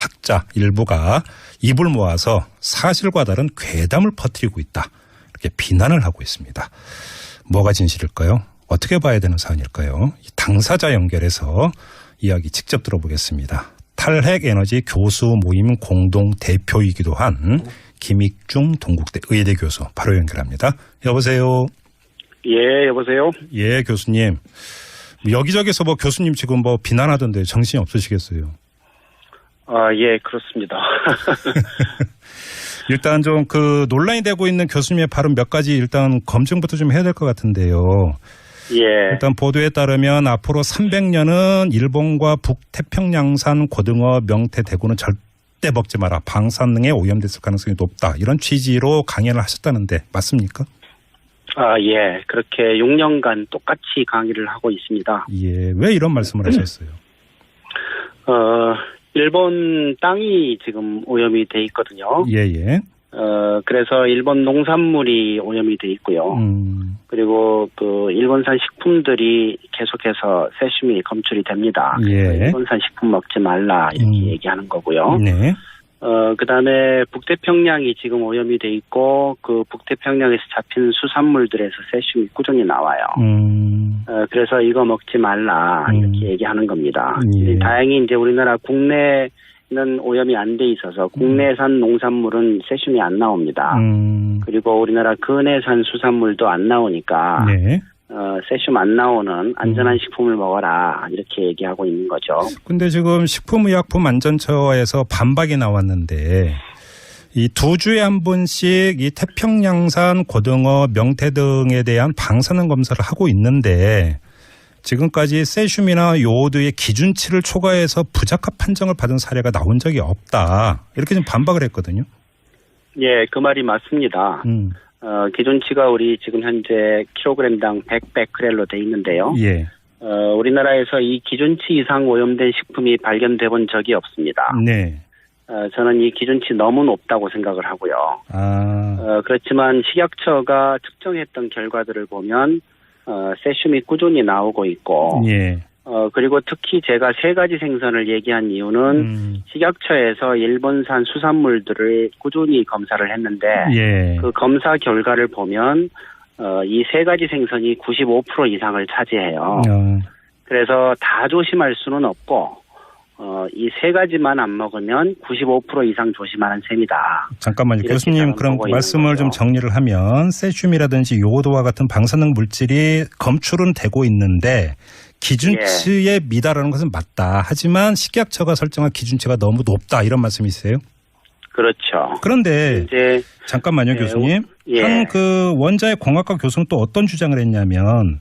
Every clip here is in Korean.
학자 일부가 입을 모아서 사실과 다른 괴담을 퍼뜨리고 있다. 이렇게 비난을 하고 있습니다. 뭐가 진실일까요? 어떻게 봐야 되는 사안일까요? 당사자 연결해서 이야기 직접 들어보겠습니다. 탈핵에너지 교수 모임 공동 대표이기도 한 김익중 동국대 의대 교수 바로 연결합니다. 여보세요. 예, 여보세요. 예, 교수님. 여기저기서 교수님 지금 비난하던데 정신이 없으시겠어요? 아, 예, 그렇습니다. 일단 좀 논란이 되고 있는 교수님의 발언 몇 가지 일단 검증부터 좀 해야 될 것 같은데요. 예. 일단 보도에 따르면 앞으로 300년은 일본과 북태평양산 고등어, 명태, 대구는 절대 먹지 마라. 방사능에 오염됐을 가능성이 높다. 이런 취지로 강연을 하셨다는데 맞습니까? 아, 예. 그렇게 6년간 똑같이 강의를 하고 있습니다. 예. 왜 이런 말씀을 하셨어요? 일본 땅이 지금 오염이 돼 있거든요. 예, 예. 그래서 일본 농산물이 오염이 돼 있고요. 그리고 일본산 식품들이 계속해서 세슘이 검출이 됩니다. 예. 일본산 식품 먹지 말라 이렇게 얘기하는 거고요. 네. 그다음에 북태평양이 지금 오염이 돼 있고 그 북태평양에서 잡힌 수산물들에서 세슘이 꾸준히 나와요. 그래서 이거 먹지 말라 이렇게 얘기하는 겁니다. 예. 다행히 이제 우리나라 국내는 오염이 안 돼 있어서 국내산 농산물은 세슘이 안 나옵니다. 그리고 우리나라 근해산 수산물도 안 나오니까 네. 세슘 안 나오는 안전한 식품을 먹어라 이렇게 얘기하고 있는 거죠. 근데 지금 식품의약품안전처에서 반박이 나왔는데 이 2주에 한 번씩 이 태평양산 고등어, 명태 등에 대한 방사능 검사를 하고 있는데 지금까지 세슘이나 요오드의 기준치를 초과해서 부적합 판정을 받은 사례가 나온 적이 없다. 이렇게 좀 반박을 했거든요. 예, 그 말이 맞습니다. 기준치가 우리 지금 현재 킬로그램당 100베크렐로 돼 있는데요. 예. 우리나라에서 이 기준치 이상 오염된 식품이 발견돼 본 적이 없습니다. 네. 저는 이 기준치 너무 높다고 생각을 하고요. 그렇지만 식약처가 측정했던 결과들을 보면 세슘이 꾸준히 나오고 있고, 예. 그리고 특히 제가 3가지 생선을 얘기한 이유는 식약처에서 일본산 수산물들을 꾸준히 검사를 했는데, 예. 그 검사 결과를 보면 이 3가지 생선이 95% 이상을 차지해요. 그래서 다 조심할 수는 없고, 이 3가지만 안 먹으면 95% 이상 조심하는 셈이다. 잠깐만요. 교수님 그럼 말씀을 좀 정리를 하면 세슘이라든지 요오드와 같은 방사능 물질이 검출은 되고 있는데 기준치에 미달하는 것은 맞다. 하지만 식약처가 설정한 기준치가 너무 높다. 이런 말씀이세요? 그렇죠. 그런데 이제 잠깐만요. 교수님. 한 원자의 공학과 교수는 또 어떤 주장을 했냐면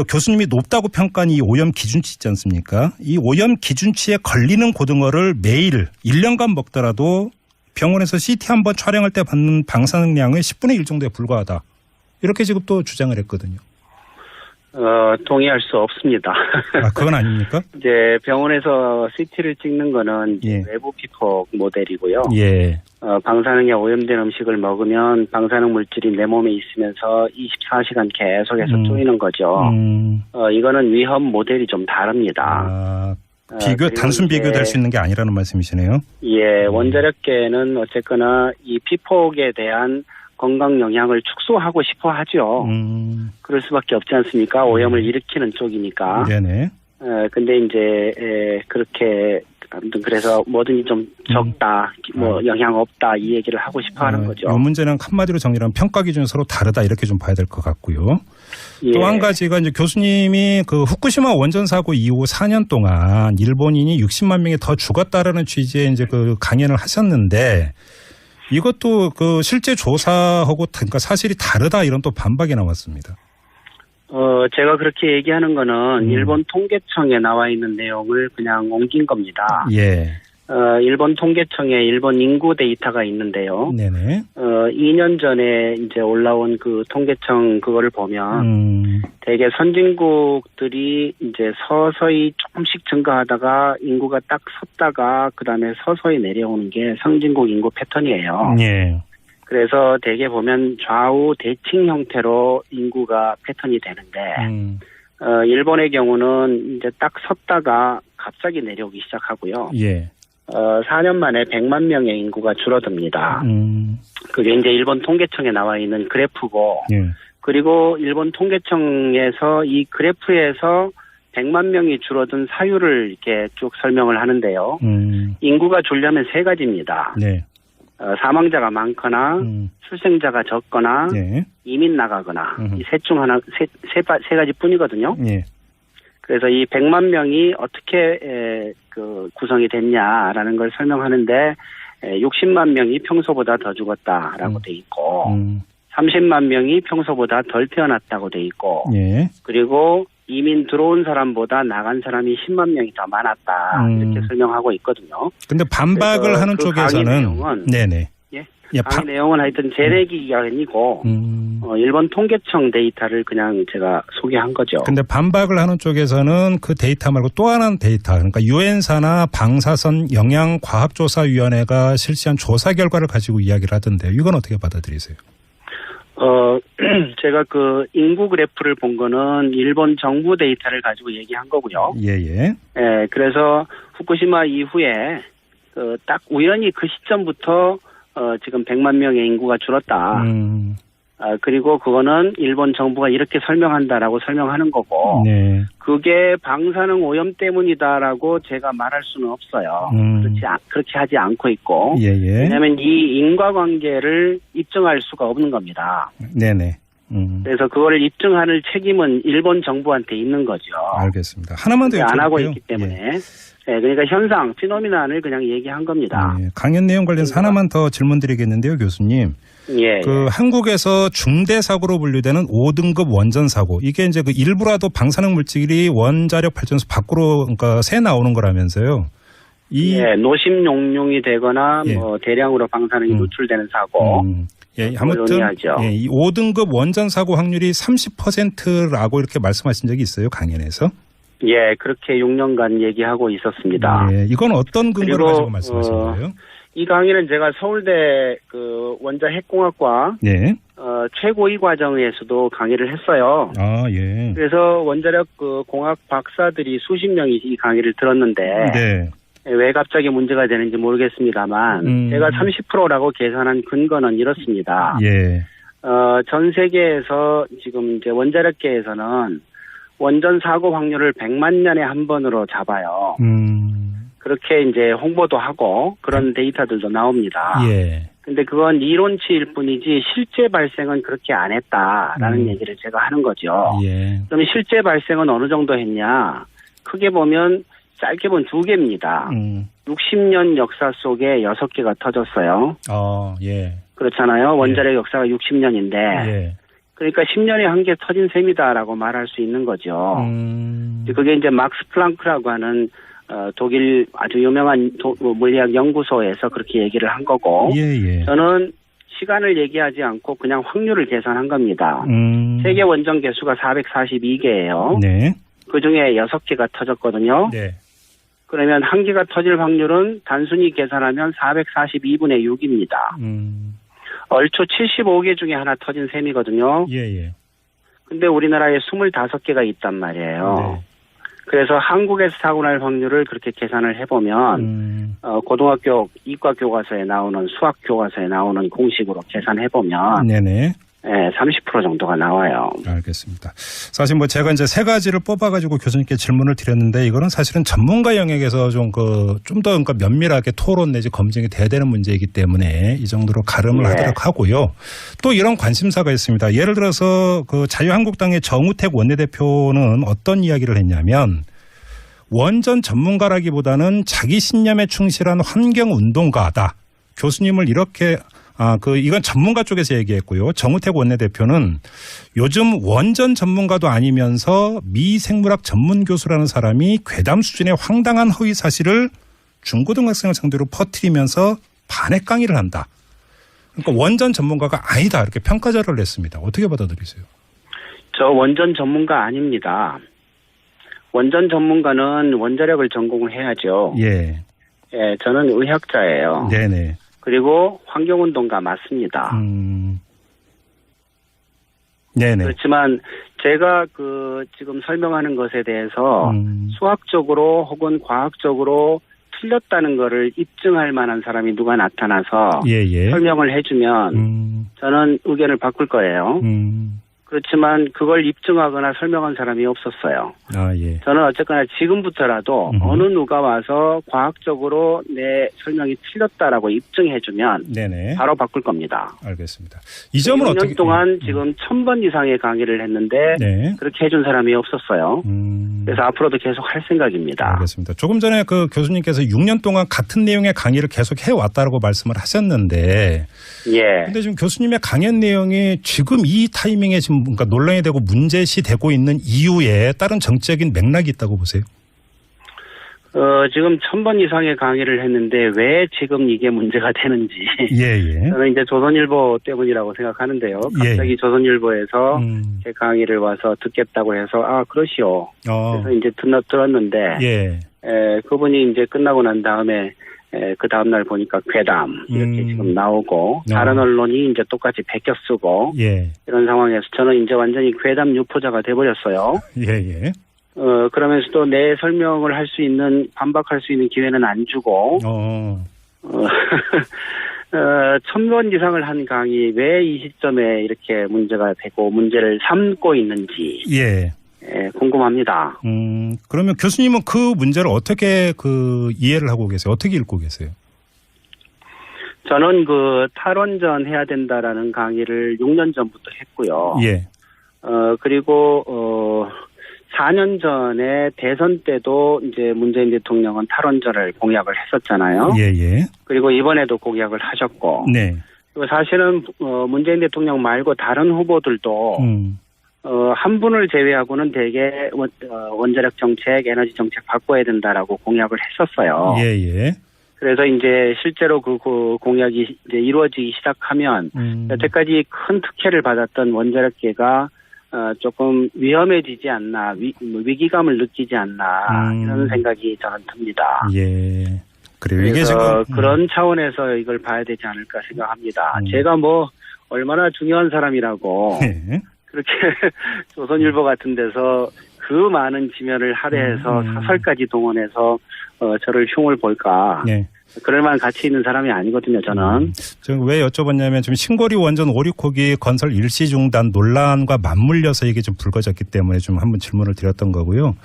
교수님이 높다고 평가한 이 오염 기준치 있지 않습니까? 이 오염 기준치에 걸리는 고등어를 매일 1년간 먹더라도 병원에서 CT 한번 촬영할 때 받는 방사능량의 10분의 1 정도에 불과하다. 이렇게 지금 또 주장을 했거든요. 동의할 수 없습니다. 그건 아닙니까? 이제 병원에서 CT를 찍는 거는 외부 피폭 모델이고요. 예. 방사능에 오염된 음식을 먹으면 방사능 물질이 내 몸에 있으면서 24시간 계속해서 쪼이는 거죠. 이거는 위험 모델이 좀 다릅니다. 단순 비교될 수 있는 게 아니라는 말씀이시네요. 예, 원자력계는 어쨌거나 이 피폭에 대한 건강 영향을 축소하고 싶어 하죠. 그럴 수밖에 없지 않습니까? 오염을 일으키는 쪽이니까. 네네. 근데 이제 그렇게 아무튼 그래서 뭐든지 좀 적다, 영향 없다 이 얘기를 하고 싶어 하는 거죠. 이 문제는 한마디로 정리하면 평가 기준이 서로 다르다 이렇게 좀 봐야 될 것 같고요. 또 한 가지가 이제 교수님이 후쿠시마 원전 사고 이후 4년 동안 일본인이 60만 명이 더 죽었다라는 취지의 이제 강연을 하셨는데 이것도 실제 조사하고 그러니까 사실이 다르다 이런 또 반박이 나왔습니다. 제가 그렇게 얘기하는 거는 일본 통계청에 나와 있는 내용을 그냥 옮긴 겁니다. 예. 일본 통계청에 일본 인구 데이터가 있는데요. 네네. 2년 전에 이제 올라온 그 통계청 그거를 보면 대개 선진국들이 이제 서서히 조금씩 증가하다가 인구가 딱 섰다가 그다음에 서서히 내려오는 게 선진국 인구 패턴이에요. 예. 그래서 대개 보면 좌우 대칭 형태로 인구가 패턴이 되는데 일본의 경우는 이제 딱 섰다가 갑자기 내려오기 시작하고요. 예. 4년 만에 100만 명의 인구가 줄어듭니다. 그게 이제 일본 통계청에 나와 있는 그래프고, 예. 그리고 일본 통계청에서 이 그래프에서 100만 명이 줄어든 사유를 이렇게 쭉 설명을 하는데요. 인구가 줄려면 세 가지입니다. 네. 사망자가 많거나, 출생자가 적거나, 예. 이민 나가거나, 이 셋 중 하나, 세 가지 뿐이거든요. 예. 그래서 이 100만 명이 어떻게 구성이 됐냐라는 걸 설명하는데 60만 명이 평소보다 더 죽었다라고 돼 있고 30만 명이 평소보다 덜 태어났다고 돼 있고 예. 그리고 이민 들어온 사람보다 나간 사람이 10만 명이 더 많았다 이렇게 설명하고 있거든요. 근데 반박을 하는 쪽에서는 네네. 강의 내용은 하여튼 제 얘기가 아니고 일본 통계청 데이터를 그냥 제가 소개한 거죠. 근데 반박을 하는 쪽에서는 그 데이터 말고 또 하나는 데이터, 그러니까 유엔사나 방사선 영향과학조사위원회가 실시한 조사 결과를 가지고 이야기를 하던데요. 이건 어떻게 받아들이세요? 제가 그 인구 그래프를 본 거는 일본 정부 데이터를 가지고 얘기한 거고요. 예. 예, 그래서 후쿠시마 이후에 딱 우연히 그 시점부터 지금 100만 명의 인구가 줄었다. 그리고 그거는 일본 정부가 이렇게 설명한다라고 설명하는 거고, 네. 그게 방사능 오염 때문이다라고 제가 말할 수는 없어요. 그렇게 하지 않고 있고, 예예. 왜냐하면 이 인과관계를 입증할 수가 없는 겁니다. 네네. 그래서 그거를 입증할 책임은 일본 정부한테 있는 거죠. 알겠습니다. 하나만 더 여쭤볼게요. 안 하고 있기 때문에. 네, 그러니까 현상, 피노미난을 그냥 얘기한 겁니다. 예, 강연 내용 관련해서 하나만 더 질문드리겠는데요, 교수님. 예. 한국에서 중대 사고로 분류되는 5등급 원전 사고, 이게 이제 그 일부라도 방사능 물질이 원자력 발전소 밖으로 그러니까 새 나오는 거라면서요. 노심 용융이 되거나 뭐 대량으로 방사능이 노출되는 사고. 예, 아무튼 이 5등급 원전 사고 확률이 30%라고 이렇게 말씀하신 적이 있어요, 강연에서? 예, 그렇게 6년간 얘기하고 있었습니다. 예, 이건 어떤 근거를 가지고 말씀하신 거예요? 이 강의는 제가 서울대 원자 핵공학과 최고위 과정에서도 강의를 했어요. 아, 예. 그래서 원자력 공학 박사들이 수십 명이 이 강의를 들었는데 네. 왜 갑자기 문제가 되는지 모르겠습니다만 제가 30%라고 계산한 근거는 이렇습니다. 예. 전 세계에서 지금 이제 원자력계에서는 원전 사고 확률을 100만 년에 한 번으로 잡아요. 그렇게 이제 홍보도 하고 그런 데이터들도 나옵니다. 예. 근데 그건 이론치일 뿐이지 실제 발생은 그렇게 안 했다라는 얘기를 제가 하는 거죠. 예. 그럼 실제 발생은 어느 정도 했냐? 크게 보면 짧게 보면 2개입니다. 60년 역사 속에 6개가 터졌어요. 예. 그렇잖아요. 원자력 역사가 60년인데. 예. 그러니까 10년에 한 개 터진 셈이다라고 말할 수 있는 거죠. 그게 이제 막스 플랑크라고 하는 독일 아주 유명한 물리학 연구소에서 그렇게 얘기를 한 거고. 예. 저는 시간을 얘기하지 않고 그냥 확률을 계산한 겁니다. 세계 원전 개수가 442개예요. 네. 그중에 6개가 터졌거든요. 네. 그러면 한 개가 터질 확률은 단순히 계산하면 442분의 6입니다. 얼추 75개 중에 하나 터진 셈이거든요. 예. 근데 우리나라에 25개가 있단 말이에요. 네. 그래서 한국에서 사고 날 확률을 그렇게 계산을 해보면 고등학교 이과 교과서에 나오는 수학 교과서에 나오는 공식으로 계산해보면 네네. 30% 정도가 나와요. 알겠습니다. 사실 뭐 제가 이제 세 가지를 뽑아가지고 교수님께 질문을 드렸는데 이거는 사실은 전문가 영역에서 좀 더 그러니까 면밀하게 토론 내지 검증이 돼야 되는 문제이기 때문에 이 정도로 가름을 하도록 하고요. 또 이런 관심사가 있습니다. 예를 들어서 그 자유한국당의 정우택 원내대표는 어떤 이야기를 했냐면 원전 전문가라기보다는 자기 신념에 충실한 환경운동가다. 교수님을 이렇게 이건 전문가 쪽에서 얘기했고요. 정우택 원내대표는 요즘 원전 전문가도 아니면서 미생물학 전문 교수라는 사람이 괴담 수준의 황당한 허위 사실을 중고등학생을 상대로 퍼뜨리면서 반핵 강의를 한다. 그러니까 원전 전문가가 아니다. 이렇게 평가자를 냈습니다. 어떻게 받아들이세요? 저 원전 전문가 아닙니다. 원전 전문가는 원자력을 전공을 해야죠. 예. 예, 저는 의학자예요. 네네. 그리고 환경운동가 맞습니다. 네네. 그렇지만 제가 지금 설명하는 것에 대해서 수학적으로 혹은 과학적으로 틀렸다는 거를 입증할 만한 사람이 누가 나타나서 예. 설명을 해주면 저는 의견을 바꿀 거예요. 그렇지만 그걸 입증하거나 설명한 사람이 없었어요. 아, 예. 저는 어쨌거나 지금부터라도 어느 누가 와서 과학적으로 내 설명이 틀렸다라고 입증해주면 네네. 바로 바꿀 겁니다. 알겠습니다. 이 점은 6년 어떻게? 동안 지금 1000번 이상의 강의를 했는데 네. 그렇게 해준 사람이 없었어요. 그래서 앞으로도 계속 할 생각입니다. 알겠습니다. 조금 전에 그 교수님께서 6년 동안 같은 내용의 강의를 계속 해왔다라고 말씀을 하셨는데, 예. 근데 지금 교수님의 강연 내용이 지금 이 타이밍에 지금 뭔가 논란이 되고 문제시되고 있는 이유에 다른 정적인 맥락이 있다고 보세요? 지금 1000번 이상의 강의를 했는데 왜 지금 이게 문제가 되는지. 예. 저는 이제 조선일보 때문이라고 생각하는데요. 갑자기 예. 조선일보에서 제 강의를 와서 듣겠다고 해서 그러시오. 그래서 이제 들었는데 예. 그분이 이제 끝나고 난 다음에 그 다음날 보니까 괴담 이렇게 지금 나오고 다른 언론이 이제 똑같이 베껴 쓰고 예. 이런 상황에서 저는 이제 완전히 괴담 유포자가 돼버렸어요. 예. 그러면서도 내 설명을 할 수 있는 반박할 수 있는 기회는 안 주고 1000번 이상을 한 강의 왜 이 시점에 이렇게 문제가 되고 문제를 삼고 있는지 궁금합니다. 그러면 교수님은 그 문제를 어떻게 이해를 하고 계세요? 어떻게 읽고 계세요? 저는 탈원전 해야 된다라는 강의를 6년 전부터 했고요. 예. 그리고 4년 전에 대선 때도 이제 문재인 대통령은 탈원전을 공약을 했었잖아요. 예. 그리고 이번에도 공약을 하셨고. 네. 그리고 사실은 문재인 대통령 말고 다른 후보들도 한 분을 제외하고는 대개 원자력 정책, 에너지 정책 바꿔야 된다라고 공약을 했었어요. 예. 그래서 이제 실제로 그 공약이 이제 이루어지기 시작하면 여태까지 큰 특혜를 받았던 원자력계가 조금 위험해지지 않나, 위기감을 느끼지 않나 이런 생각이 저는 듭니다. 예. 그래요. 이게 지금 그런 차원에서 이걸 봐야 되지 않을까 생각합니다. 제가 얼마나 중요한 사람이라고 그렇게 조선일보 같은 데서 그 많은 지면을 할애해서 사설까지 동원해서 저를 흉을 볼까. 그럴 만한 가치 있는 사람이 아니거든요, 저는. 제가 왜 여쭤봤냐면 지금 신고리 원전 오륙호기 건설 일시 중단 논란과 맞물려서 이게 좀 불거졌기 때문에 좀 한번 질문을 드렸던 거고요.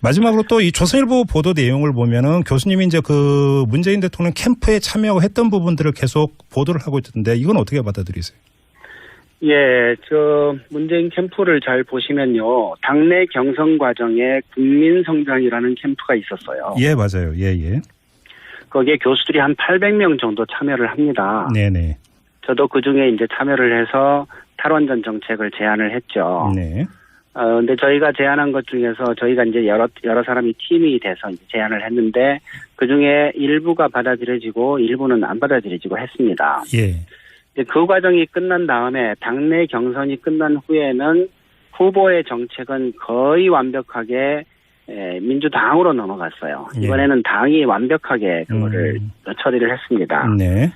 마지막으로 또 이 조선일보 보도 내용을 보면은 교수님이 이제 문재인 대통령 캠프에 참여하고 했던 부분들을 계속 보도를 하고 있던데 이건 어떻게 받아들이세요? 예, 문재인 캠프를 잘 보시면요. 당내 경선 과정에 국민성장이라는 캠프가 있었어요. 예, 맞아요. 예. 거기에 교수들이 한 800명 정도 참여를 합니다. 네네. 저도 그 중에 이제 참여를 해서 탈원전 정책을 제안을 했죠. 네. 근데 저희가 제안한 것 중에서 저희가 이제 여러 사람이 팀이 돼서 이제 제안을 했는데 그 중에 일부가 받아들여지고 일부는 안 받아들여지고 했습니다. 예. 그 과정이 끝난 다음에 당내 경선이 끝난 후에는 후보의 정책은 거의 완벽하게 민주당으로 넘어갔어요. 이번에는 당이 완벽하게 그거를 처리를 했습니다. 네.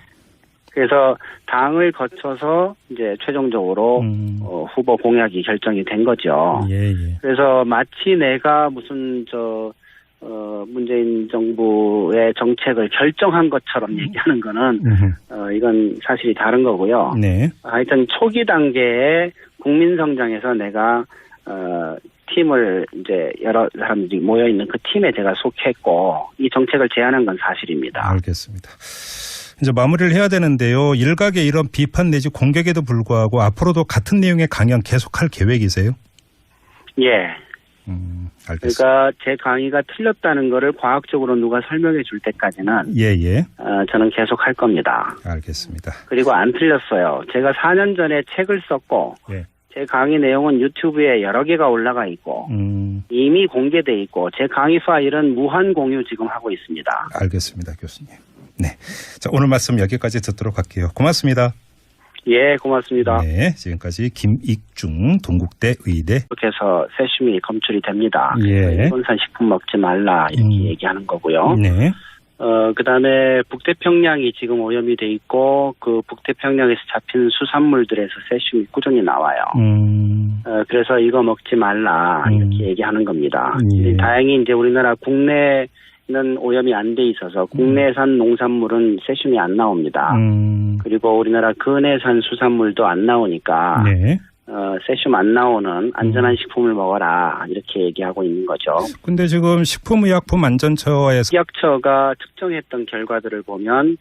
그래서 당을 거쳐서 이제 최종적으로 후보 공약이 결정이 된 거죠. 예. 그래서 마치 내가 무슨 문재인 정부의 정책을 결정한 것처럼 얘기하는 거는 이건 사실이 다른 거고요. 네. 하여튼 초기 단계에 국민성장에서 내가 팀을 이제 여러 사람들이 모여 있는 그 팀에 제가 속했고 이 정책을 제안한 건 사실입니다. 알겠습니다. 이제 마무리를 해야 되는데요. 일각의 이런 비판 내지 공격에도 불구하고 앞으로도 같은 내용의 강연 계속할 계획이세요? 예. 알겠습니다. 그러니까 제 강의가 틀렸다는 거를 과학적으로 누가 설명해 줄 때까지는 저는 계속 할 겁니다. 알겠습니다. 그리고 안 틀렸어요. 제가 4년 전에 책을 썼고 제 강의 내용은 유튜브에 여러 개가 올라가 있고 이미 공개돼 있고 제 강의 파일은 무한 공유 지금 하고 있습니다. 알겠습니다, 교수님. 네, 자 오늘 말씀 여기까지 듣도록 할게요. 고맙습니다. 예, 고맙습니다. 네, 지금까지 김익중 동국대 의대 이렇게 해서 세슘이 검출이 됩니다. 예. 일본산 식품 먹지 말라 이렇게 얘기하는 거고요. 네. 그다음에 북태평양이 지금 오염이 돼 있고 그 북태평양에서 잡힌 수산물들에서 세슘이 꾸준히 나와요. 그래서 이거 먹지 말라 이렇게 얘기하는 겁니다. 예. 다행히 이제 우리나라 국내 오염이 안 돼 있어서 국내산 농산물은 세슘이 안 나옵니다. 그리고 우리나라 근해산 수산물도 안 나오니까 네. 세슘 안 나오는 안전한 식품을 먹어라 이렇게 얘기하고 있는 거죠. 근데 지금 식품의약품안전처에서 식약처가 측정했던 결과들을 보면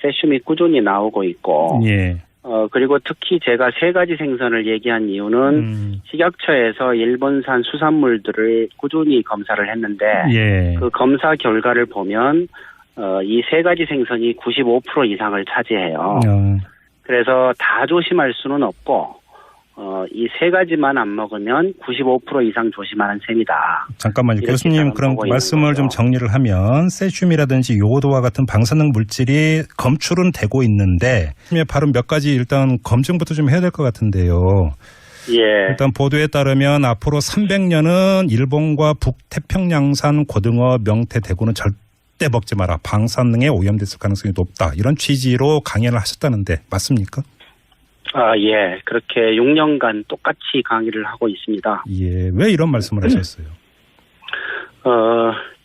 세슘이 꾸준히 나오고 있고 예. 그리고 특히 제가 3가지 생선을 얘기한 이유는 식약처에서 일본산 수산물들을 꾸준히 검사를 했는데 예. 그 검사 결과를 보면 이 3가지 생선이 95% 이상을 차지해요. 그래서 다 조심할 수는 없고 이 3가지만 안 먹으면 95% 이상 조심하는 셈이다. 잠깐만요. 교수님 그럼 말씀을 좀 정리를 하면 세슘이라든지 요오드와 같은 방사능 물질이 검출은 되고 있는데 바로 몇 가지 일단 검증부터 좀 해야 될 것 같은데요. 예. 일단 보도에 따르면 앞으로 300년은 일본과 북태평양산 고등어, 명태, 대구는 절대 먹지 마라. 방사능에 오염됐을 가능성이 높다. 이런 취지로 강연을 하셨다는데 맞습니까? 예. 그렇게 6년간 똑같이 강의를 하고 있습니다. 예. 왜 이런 말씀을 하셨어요?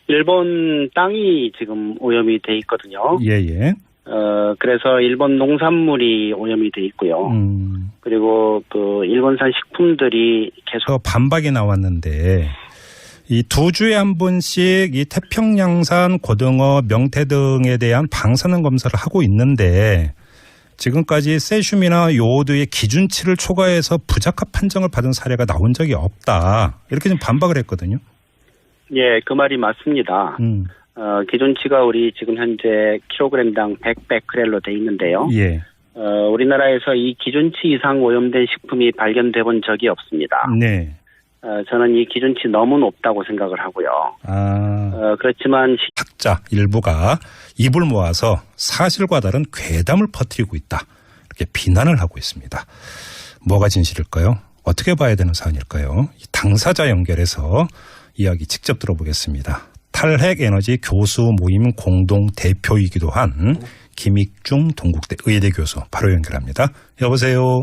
일본 땅이 지금 오염이 돼 있거든요. 예. 그래서 일본 농산물이 오염이 돼 있고요. 그리고 그 일본산 식품들이 계속 반박이 나왔는데 이 2주에 한 번씩 이 태평양산 고등어, 명태 등에 대한 방사능 검사를 하고 있는데 지금까지 세슘이나 요오드의 기준치를 초과해서 부적합 판정을 받은 사례가 나온 적이 없다. 이렇게 좀 반박을 했거든요. 예, 그 말이 맞습니다. 기준치가 우리 지금 현재 킬로그램당 100베크렐로 돼 있는데요. 예. 우리나라에서 이 기준치 이상 오염된 식품이 발견돼 본 적이 없습니다. 네. 저는 이 기준치 너무 높다고 생각을 하고요. 그렇지만 학자 일부가 입을 모아서 사실과 다른 괴담을 퍼뜨리고 있다. 이렇게 비난을 하고 있습니다. 뭐가 진실일까요? 어떻게 봐야 되는 사안일까요? 당사자 연결해서 이야기 직접 들어보겠습니다. 탈핵에너지 교수 모임 공동 대표이기도 한 김익중 동국대 의대 교수 바로 연결합니다. 여보세요.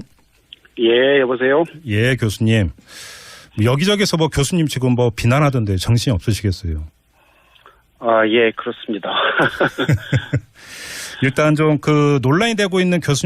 예, 여보세요. 예, 교수님. 여기저기서 교수님 지금 비난하던데 정신이 없으시겠어요? 예, 그렇습니다. 일단 좀 논란이 되고 있는 교수님